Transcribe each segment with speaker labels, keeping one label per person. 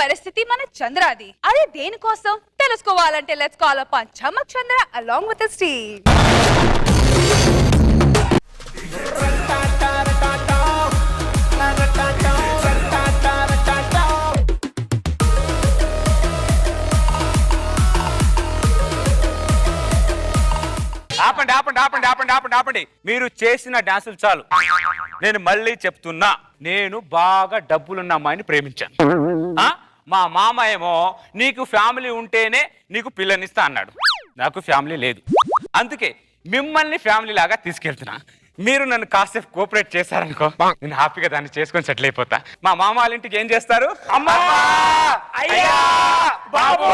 Speaker 1: పరిస్థితి మన చంద్రాది. అదే దేనికోసం తెలుసుకోవాలంటే let's call upon Chamak Chandra along with his team.
Speaker 2: ఆపండి ఆపండి ఆపండి ఆపండి ఆపండి ఆపండి. మీరు చేసిన డాన్సులు చాలు. నేను మళ్ళీ చెప్తున్నా, నేను బాగా డబ్బులున్న అమ్మాయిని ప్రేమించాను. మా మామ ఏమో నీకు ఫ్యామిలీ ఉంటేనే నీకు పిల్లనిస్తా అన్నాడు. నాకు ఫ్యామిలీ లేదు, అందుకే మిమ్మల్ని ఫ్యామిలీ లాగా తీసుకెళ్తున్నా. మీరు నన్ను కాసేపు కోఆపరేట్ చేశారనుకో, నేను హ్యాపీగా దాన్ని చేసుకొని సెటిల్ అయిపోతా. మా మామ వాళ్ళ ఇంటికి ఏం చేస్తారు? అమ్మా అయ్యా బాబు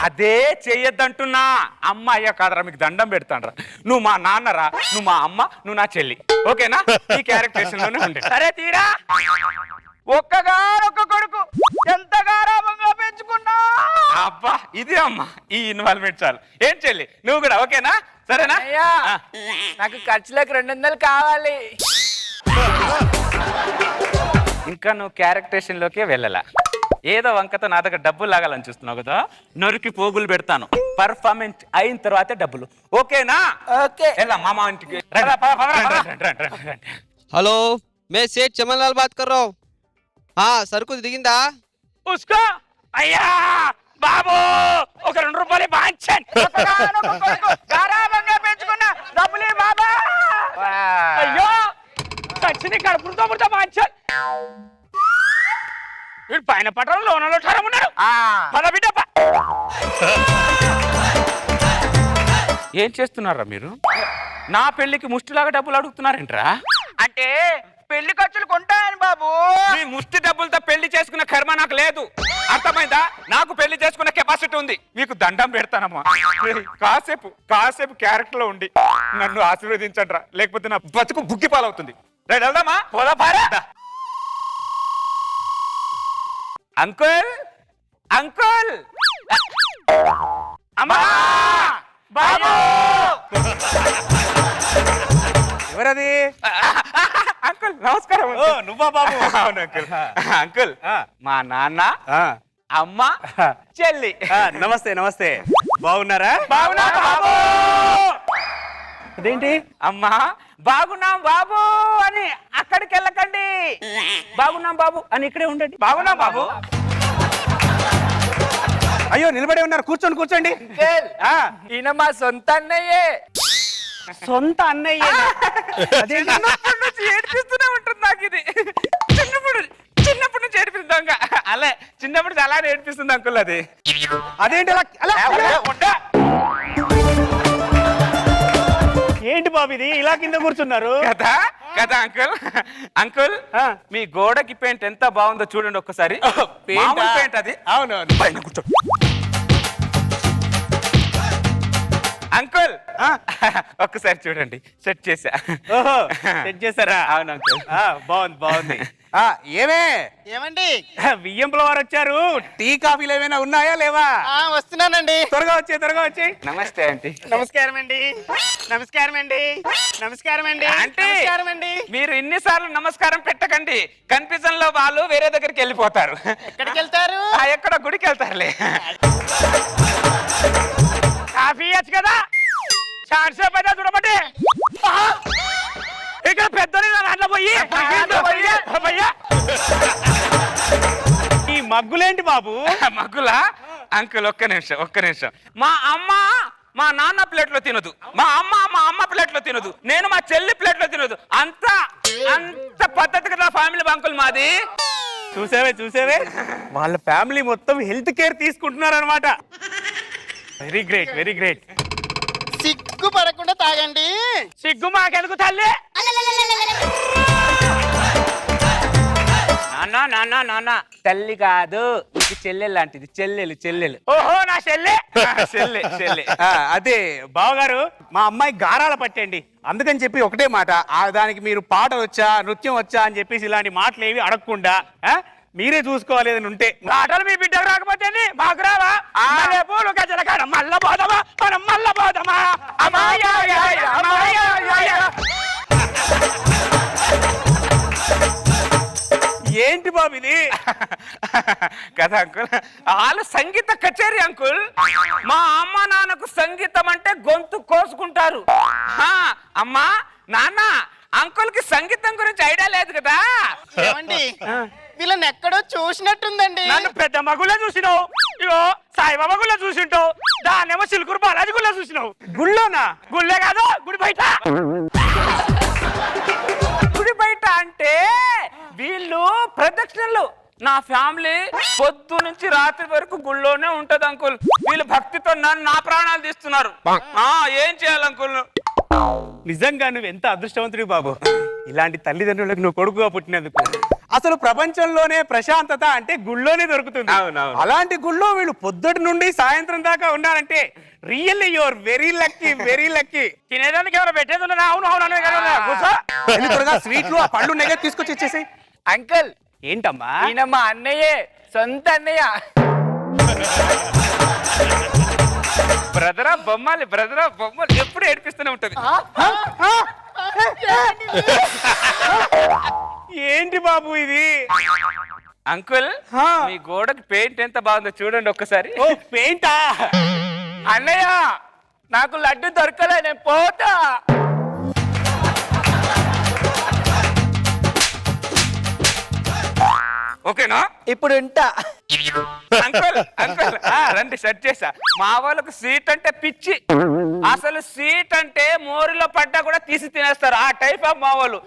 Speaker 2: అదే చెయ్యొద్దంటున్నా. అమ్మ అయ్యా కాదరా, మీకు దండం పెడతానరా. నువ్వు మా నాన్నరా, నువ్వు మా అమ్మ, నువ్వు నా చెల్లి. ఓకేనా? ఈ క్యారెక్టరేషన్ లోనే ఉండే.
Speaker 3: సరే తీరా. ఒక్క కొడుకు ఎంత గారాబంగా పెంచుకున్నా.
Speaker 2: అబ్బా ఇది అమ్మ, ఈ ఇన్వాల్వ్మెంట్ చాలు. ఏం చెల్లి నువ్వు కూడా ఓకేనా? సరేనా?
Speaker 3: నాకు ఖర్చులకు 200 కావాలి.
Speaker 2: ఇంకా నువ్వు క్యారెక్టరేషన్ లోకే వెళ్ళలా. ఏదో వంకతో నా దగ్గర డబ్బులు లాగాలని చూస్తున్నావు కదా, నరికి పోగులు పెడతాను. పర్ఫార్మెన్స్ అయిన తర్వాతే డబ్బులు. ఓకేనా?
Speaker 3: ఓకే.
Speaker 2: ఎలా మామ ఇంటికి.
Speaker 4: हेलो, मैं सेठ चमनलाल बात कर रहा हूँ. हाँ, సరుకు దిగిందా?
Speaker 3: ఉస్కో అయ్యా బాబు ఒక 2 రూపాయలు బాంచన్. గారాబంగా పెంచుకున్నా డబ్బులే బాబా. అయ్యో చచ్చిని కడుపుతో బాంచన్. వీడు పైన పట్టణం లోనలో ఉన్నాడు. పద బిడ్డ.
Speaker 2: ఏం చేస్తున్నారా మీరు? నా పెళ్లికి ముష్టిలాగా డబ్బులు అడుగుతున్నారేంట్రా?
Speaker 3: అంటే పెళ్లి ఖర్చులు కొంటాయని బాబు.
Speaker 2: మీ ముష్టి డబ్బులతో పెళ్లి చేసుకున్న కర్మ నాకు లేదు, అర్థమైందా? నాకు పెళ్లి చేసుకున్న కెపాసిటీ ఉంది. మీకు దండం పెడతానమ్మా, కాసేపు క్యారెక్టర్ లో ఉండి నన్ను ఆశీర్వదించండిరా, లేకపోతే నా బతుకు బుగ్గి పాలవుతుంది. రైట్ వెళ్దామా? అంకుల్ అంకుల్ అమ్మా బాబు.
Speaker 5: ఎవరది?
Speaker 2: అంకుల్ నమస్కారం.
Speaker 5: నువ్వా బాబు?
Speaker 2: అవును అంకుల్. అంకుల్ మా నాన్న, అమ్మ, చెల్లి.
Speaker 5: నమస్తే నమస్తే. బాగున్నారా?
Speaker 2: బాగున్నా బాబు.
Speaker 5: అదేంటి
Speaker 2: అమ్మా బాగున్నాం బాబు అని అక్కడికి వెళ్ళకండి, బాగున్నాం బాబు అని ఇక్కడే ఉండండి. బాగున్నాం బాబు.
Speaker 5: అయ్యో నిలబడే ఉన్నారు, కూర్చోండి కూర్చోండి.
Speaker 3: ఈయన మా సొంత అన్నయ్యే.
Speaker 5: సొంత అన్నయ్య?
Speaker 2: చిన్నప్పటి నుంచి ఏడిపిస్తూనే ఉంటుంది నాకు ఇది. చిన్నప్పటి నుంచి ఏడిపిస్తుంది. అలా చిన్నప్పటి నుంచి అలానే ఏడిపిస్తుంది అంకుల్. అది
Speaker 5: అదేంటి ఏంటి బాబు ఇది ఇలా కింద కూర్చున్నారు?
Speaker 2: కదా కదా అంకుల్. అంకుల్ మీ గోడకి పెయింట్ ఎంత బాగుందో చూడండి ఒక్కసారి. పెయింట్ అది.
Speaker 5: అవునవును.
Speaker 2: పైన కూర్చో అంకుల్. ఒక్కసారి చూడండి, సెట్ చేసా.
Speaker 5: ఓహో సెట్ చేశారా?
Speaker 2: అవును అంకుల్.
Speaker 5: బాగుంది బాగుంది. ఏమే
Speaker 3: ఏమండి
Speaker 5: బియ్యంపుల వారు వచ్చారు, టీ కాఫీలు ఏమైనా ఉన్నాయా లేవా?
Speaker 3: వస్తున్నానండి.
Speaker 5: త్వరగా వచ్చి.
Speaker 2: నమస్తే ఆంటీ.
Speaker 3: నమస్కారం అండి. నమస్కారం అండి. నమస్కారం అండి. నమస్కారం అండి.
Speaker 2: మీరు ఇన్నిసార్లు నమస్కారం పెట్టకండి, కన్ఫ్యూజన్ లో వాళ్ళు వేరే దగ్గరికి వెళ్ళిపోతారు.
Speaker 3: ఎక్కడికి వెళ్తారు?
Speaker 2: ఎక్కడ గుడికి వెళ్తారులే.
Speaker 3: కాఫీ ఇవ్వచ్చు కదా, ఛాన్స్ పెద్ద చూడబట్టి. ఇక్కడ పెద్దోని దాంట్లో పోయి
Speaker 5: ఈ మగ్గులేంటి బాబు?
Speaker 2: మగ్గులా? అంకుల్ ఒక్క నిమిషం. మా అమ్మ మా నాన్న ప్లేట్ లో తినదు, మా అమ్మ ప్లేట్ లో తినదు, నేను మా చెల్లి ప్లేట్ లో తినదు. అంత పద్ధతి కదా ఫ్యామిలీ అంకుల్ మాది.
Speaker 5: చూసావే వాళ్ళ ఫ్యామిలీ మొత్తం హెల్త్ కేర్ తీసుకుంటున్నారు అనమాట. Very great.
Speaker 3: సిగ్గు పడకుండా తాగండి. సిగ్గు మాకెందుకు తల్లి?
Speaker 2: నాన్న తల్లి కాదు, ఇది చెల్లెలు లాంటిది. చెల్లెలు.
Speaker 3: ఓహో నా చెల్లి.
Speaker 2: చెల్లె.
Speaker 5: అదే బావగారు, మా అమ్మాయి గారాల పట్టండి, అందుకని చెప్పి ఒకటే మాట. దానికి మీరు పాట వచ్చా, నృత్యం వచ్చా అని చెప్పేసి ఇలాంటి మాటలు ఏవి అడగకుండా మీరే చూసుకోవాలి. ఏదైనా ఉంటే
Speaker 3: ఆటలు మీ బిడ్డకు రాకపోతే మాకు రావా? పూలు గజల కాడ మల్ల పోదామా, మనం మల్ల పోదామా?
Speaker 5: ఏంటి బాబు ఇది?
Speaker 2: కదా అంకుల్, వాళ్ళు సంగీత కచేరీ అంకుల్. మా అమ్మ నాన్నకు సంగీతం అంటే గొంతు కోసుకుంటారు. అమ్మా నాన్న, అంకుల్ కి సంగీతం గురించి ఐడియా లేదు కదా.
Speaker 6: ఏమండి వీళ్ళని ఎక్కడో చూసినట్టుందండి.
Speaker 3: నన్ను పెద్ద మగుళ్ళ చూసినావు, ఇగో సాయిబాబా గుళ్ళ చూసింటావు, దాన్నేమో సిల్కూరు బాలాజీ గుళ్ళ చూసినావు.
Speaker 5: గుళ్ళోనా?
Speaker 3: గుళ్ళే కాదు, గుడి బయట.
Speaker 2: గుడి బయట అంటే వీళ్ళు ప్రదక్షిణలు. నా ఫ్యామిలీ పొద్దు నుంచి రాత్రి వరకు గుళ్ళోనే ఉంటది అంకుల్. వీళ్ళు భక్తితో నన్ను నా ప్రాణాలు తీస్తున్నారు. ఏం చేయాలి అంకుల్?
Speaker 5: నిజంగా నువ్వు ఎంత అదృష్టవంతుడి బాబు, ఇలాంటి తల్లిదండ్రులకు నువ్వు కొడుకుగా పుట్టినందుకు. అసలు ప్రపంచంలోనే ప్రశాంతత అంటే గుళ్ళోనే దొరుకుతుంది. అలాంటి గుళ్ళో వీళ్ళు పొద్దుటి నుండి సాయంత్రం దాకా ఉన్నారంటే really your very lucky, very lucky.
Speaker 3: తినేదానికి ఎవరు పెట్టేది ఉన్నదా? అవును అవును అనే కదా. కూర్చో.
Speaker 5: త్వరగా స్వీట్లు ఆ పళ్ళు నెగ తీసుకొచ్చి ఇచ్చేసి.
Speaker 3: అంకుల్,
Speaker 5: ఏంటమ్మా?
Speaker 3: ఈయన మా అన్నయ్యే, సొంత అన్నయ్య.
Speaker 2: బ్రదరా బొమ్మలు, బ్రదరా బొమ్మలు ఎప్పుడు ఏడిపిస్తూనే ఉంటది.
Speaker 5: ఏంటి బాబు ఇది?
Speaker 2: అంకుల్, మీ గోడకి పెయింట్ ఎంత బాగుందో చూడండి ఒక్కసారి.
Speaker 5: ఓ పెయింటా?
Speaker 3: అన్నయ్య నాకు లడ్డు దొరకలే, నేను పోతా.
Speaker 2: ఓకేనా?
Speaker 6: ఇప్పుడు ఉంటా.
Speaker 2: అంకుల్ అంకుల్ రండి, సెట్ చేసా. మా వాళ్ళకు స్వీట్ అంటే పిచ్చి. అసలు స్వీట్ అంటే మోరిలో పడ్డా కూడా తీసి తినేస్తారు. ఆ టైప్ ఆఫ్ మా వాళ్ళు.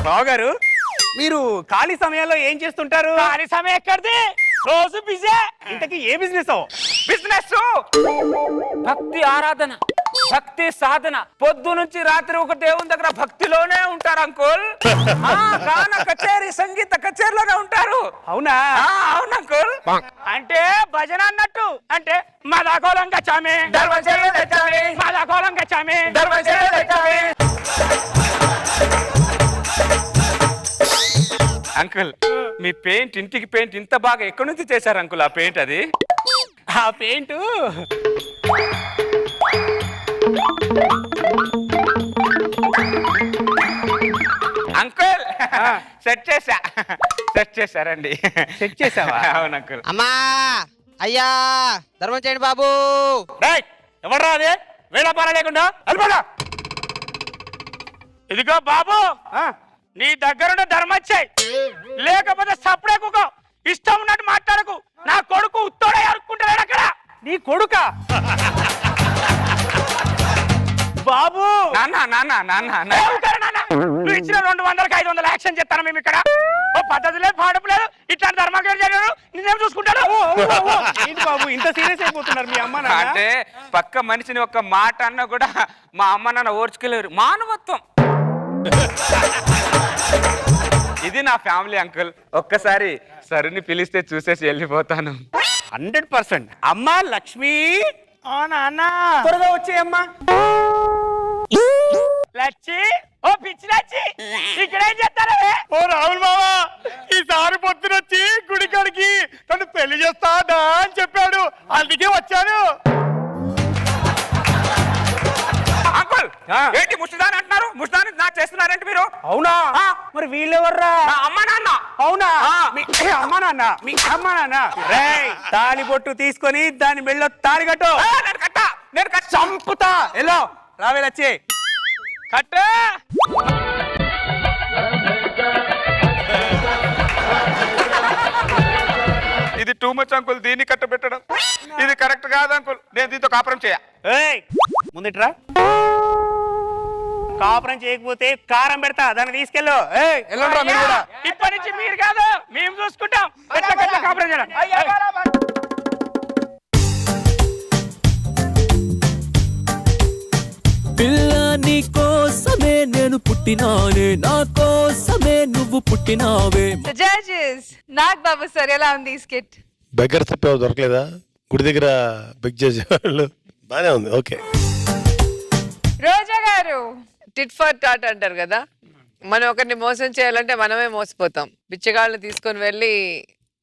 Speaker 5: బావగారు, మీరు ఖాళీ సమయాల్లో ఏం చేస్తుంటారు?
Speaker 3: ఖాళీ సమయం ఎక్కడిది? రోజు బిజీ.
Speaker 5: ఇంతకీ ఏ బిజినెస్?
Speaker 2: బిజినెస్, భక్తి ఆరాధన, భక్తి సాధన. పొద్దు నుంచి రాత్రి ఒక దేవుని దగ్గర భక్తిలోనే ఉంటారు అంకుల్. గాన కచేరీ, సంగీత కచేరీలోనే ఉంటారు.
Speaker 5: అవునా?
Speaker 2: అవును అంకుల్.
Speaker 3: అంటే భజన అన్నట్టు. అంటే మదాకోలం గచ్చామి, మదాకోలం గచ్చామి.
Speaker 2: అంకుల్, మీ పెయింట్, ఇంటికి పెయింట్ ఇంత బాగా ఎక్కడి నుంచి చేశారు అంకుల్? ఆ పెయింట్ అది?
Speaker 5: ఆ పెయింట్
Speaker 2: అంకుల్ సెట్ చేశారండి.
Speaker 5: సెట్ చేసావా?
Speaker 2: అవును అంకుల్.
Speaker 4: అమ్మా అయ్యా ధర్మం చేయండి బాబు.
Speaker 5: ఎవర్రా అదే? వేళపాల లేకుండా వెళ్ళిపోదా.
Speaker 3: ఇదిగో బాబు, నీ దగ్గరున్న ధర్మచ్చాయి, లేకపోతే సప్పుడే కుకో. ఇష్టం ఉన్నట్టు మాట్లాడకు. నా కొడుకు ఉత్తోడే అరుక్కుంటాడు అక్కడ.
Speaker 5: నీ కొడుక? బాబు,
Speaker 3: నువ్వు ఇచ్చిన 200కి 500 యాక్షన్ చేస్తాను మేము ఇక్కడ. ఓ పద్ధతి లేదు, పాడపు లేదు. ఇట్లాంటి ధర్మాలు జరిగారు, నేనేం చూసుకుంటాను.
Speaker 5: ఏంటి బాబు ఇంత సీరియస్ అయిపోతున్నారు మీ అమ్మ నాన్న?
Speaker 2: అంటే పక్క మనిషిని ఒక్క మాట అన్నా కూడా మా అమ్మ నాన్న ఓర్చుకోలేరు. మానవత్వం. ఇది నా ఫ్యామిలీ అంకుల్. ఒక్కసారి సరుని పిలిస్తే చూసేసి వెళ్ళిపోతాను.
Speaker 5: 100%. అమ్మా లక్ష్మి,
Speaker 3: నాన్న
Speaker 5: త్వరగా వచ్చేయమ్మా.
Speaker 3: లచ్చి, ఓ పిచ్చి లచ్చి, ఇక్కడ ఏం చేస్తారా?
Speaker 5: ఓ రాహుల్ బాబా, ఈసారి పొద్దునొచ్చి గుడికాడికి నన్ను పెళ్లి చేస్తాడా అని చెప్పాడు, అందుకే వచ్చాను.
Speaker 2: అంకుల్, ఏంటి ముష్టిదాని అంటున్నారు? ముష్టిదాని నాకు చేస్తున్నారంటే మీరు?
Speaker 5: అవునా? మరి వీళ్ళెవర్రా?
Speaker 2: నా అమ్మ నాన్న.
Speaker 5: అవునా? మీ అమ్మ నాన్న, మీ అమ్మ నాన్న. రేయ్, తాళి బొట్టు తీసుకొని దాని మెళ్ళో తాళి కట్టు.
Speaker 2: నేను కట్ట.
Speaker 5: చంపుతా. ఎల్లో రావే లచ్చి.
Speaker 3: కట్టు.
Speaker 2: ఇది టూ మచ్ అంకుల్, దీన్ని కట్టబెట్టడం ఇది కరెక్ట్ కాదు అంకుల్. నేను దీంతో కాపురం చేయ.
Speaker 5: ఏయ్, ముందుట్రా. కాపురం చేయకపోతే కారం పెడతా, దాన్ని తీసుకెళ్ళు. ఏయ్, వెళ్ళండ్రా మీరు కూడా.
Speaker 3: ఇప్పటి నుంచి మీరు కాదు, మేము చూసుకుంటాం. ఎట్లా కాపురం చేయాలి.
Speaker 7: పిల్ల నీ కోసమే నేను పుట్టినానే, నా కోసమే నువ్వు పుట్టినావే.
Speaker 1: జడ్జెస్, నాగ్ బాబు సార్ ఎలా ఉంది ఈ స్కిట్?
Speaker 8: బెగ్గర చెప్పావు దొరకలేదా? గుడి దగ్గర బెగ్ చేసేవాళ్ళు. బానే ఉంది. ఓకే.
Speaker 1: రోజా గారు,
Speaker 9: టిట్ ఫర్ టాట్ అంటారు కదా, మనం ఒకరిని మోసం చేయాలంటే మనమే మోసపోతాం. బిచ్చగాళ్ళని తీసుకొని వెళ్ళి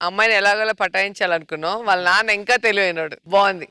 Speaker 9: అమ్మాయిని ఎలాగోలా పటాయించాలనుకున్నాం. వాళ్ళ నాన్న ఇంకా తెలివైనడు. బాగుంది.